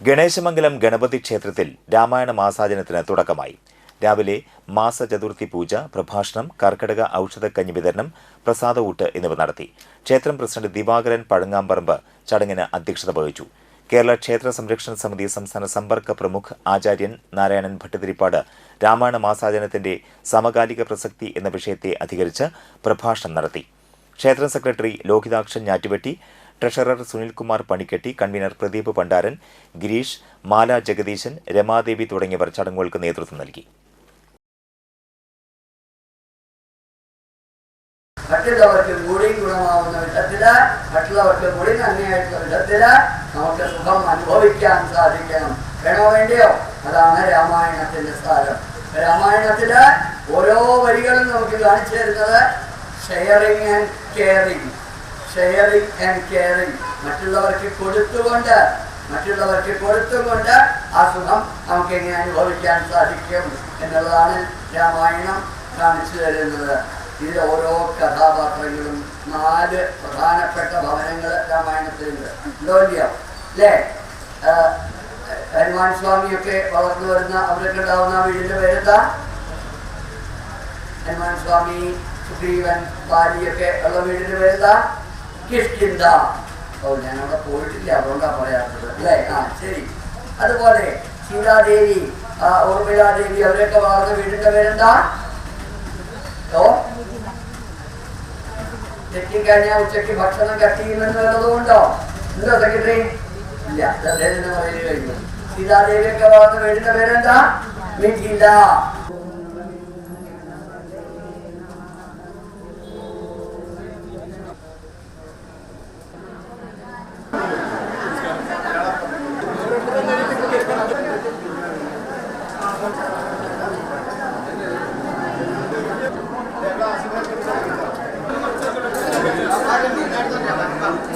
ഗണേശമംഗലം ഗണപതി ക്ഷേത്രത്തിൽ രാമായണ മാസാചരണത്തിന് തുടക്കമായി. രാവിലെ മാസചതുർത്ഥി പൂജ, പ്രഭാഷണം, കർക്കിടക ഔഷധക്കഞ്ഞി വിതരണം, പ്രസാദഊട്ട് എന്നിവ നടത്തി. ക്ഷേത്രം പ്രസിഡന്റ് ദിവാകരൻ പഴങ്ങാമ്പറമ്പ് ചടങ്ങിന് അധ്യക്ഷത വഹിച്ചു. കേരള ക്ഷേത്ര സംരക്ഷണ സമിതി സംസ്ഥാന സമ്പർക്ക പ്രമുഖ് ആചാര്യൻ നാരായണൻ ഭട്ടതിരിപ്പാട് രാമായണ മാസാചരണത്തിന്റെ സമകാലിക പ്രസക്തി എന്ന വിഷയത്തെ അധികരിച്ച് പ്രഭാഷണം നടത്തി. ക്ഷേത്ര secretary Lohithakshan Njattuvetti, treasurer Sunilkumar Panikketti, convener Pradeep Pandaran, Girish, Mala Jagadeesan, Ramadevi തുടങ്ങിയവർ ചടങ്ങുകൾക്ക് നേതൃത്വം നൽകി. മറ്റുള്ളവർക്ക് കൂടി ഗുണമാവുന്ന വിധത്തിൽ, മറ്റുള്ളവർക്ക് കൂടി നന്ദിയായിട്ടുള്ള വിധത്തിൽ നമുക്ക് സുഖം അനുഭവിക്കാൻ സാധിക്കണം. വേണോ വേണ്ടിയോ? അതാണ് രാമായണത്തിന്റെ സ്ഥാനം. രാമായണത്തില് ഓരോ വരികളും നമുക്ക് കാണിച്ചു തരുന്നത് sharing and caring, sharing and caring, മറ്റുള്ളവർക്ക് കൊടുത്തുകൊണ്ട് ആ സുഖം നമുക്ക് എങ്ങനെ അനുഭവിക്കാൻ സാധിക്കും എന്നുള്ളതാണ് രാമായണം കാണിച്ചു തരുന്നത്. ഇതിൽ ഓരോ കഥാപാത്രങ്ങളും 4 പ്രധാനപ്പെട്ട ഭവനങ്ങൾ രാമായണത്തിലുണ്ട്. ഉണ്ടോ ഇല്ലയോ? അല്ലേ? ഹനുമാൻ സ്വാമിയൊക്കെ വളർന്നു വരുന്ന അവരൊക്കെ ഉണ്ടാവുന്ന വീടിന്റെ പേരെന്താ? ഹനുമാൻ സ്വാമി, സുഗ്രീവൻ, ബാലിയൊക്കെ ഉള്ള വീടിന്റെ പേരെന്താ? കിഷ്കിന്ധ. ഞാനവിടെ പോയിട്ടില്ല, അതുകൊണ്ടാണ് പറയാത്തത്. അല്ലേ? ശരി. അതുപോലെ സീതാദേവി, ഊർമിളാദേവി അവരൊക്കെ വളർന്ന വീടിന്റെ പേരെന്താ? തെറ്റിക്കഴിഞ്ഞാൽ ഉച്ചയ്ക്ക് ഭക്ഷണം കട്ട് ചെയ്യുമെന്നുള്ളതുകൊണ്ടോ? ഉണ്ടോ സെക്രട്ടറി? ഇല്ല, അദ്ദേഹത്തിന്റെ പറയൽ കഴിഞ്ഞു. സീതാദേവിയൊക്കെ വളർന്ന വീടിന്റെ പേരെന്താ? മിഥില.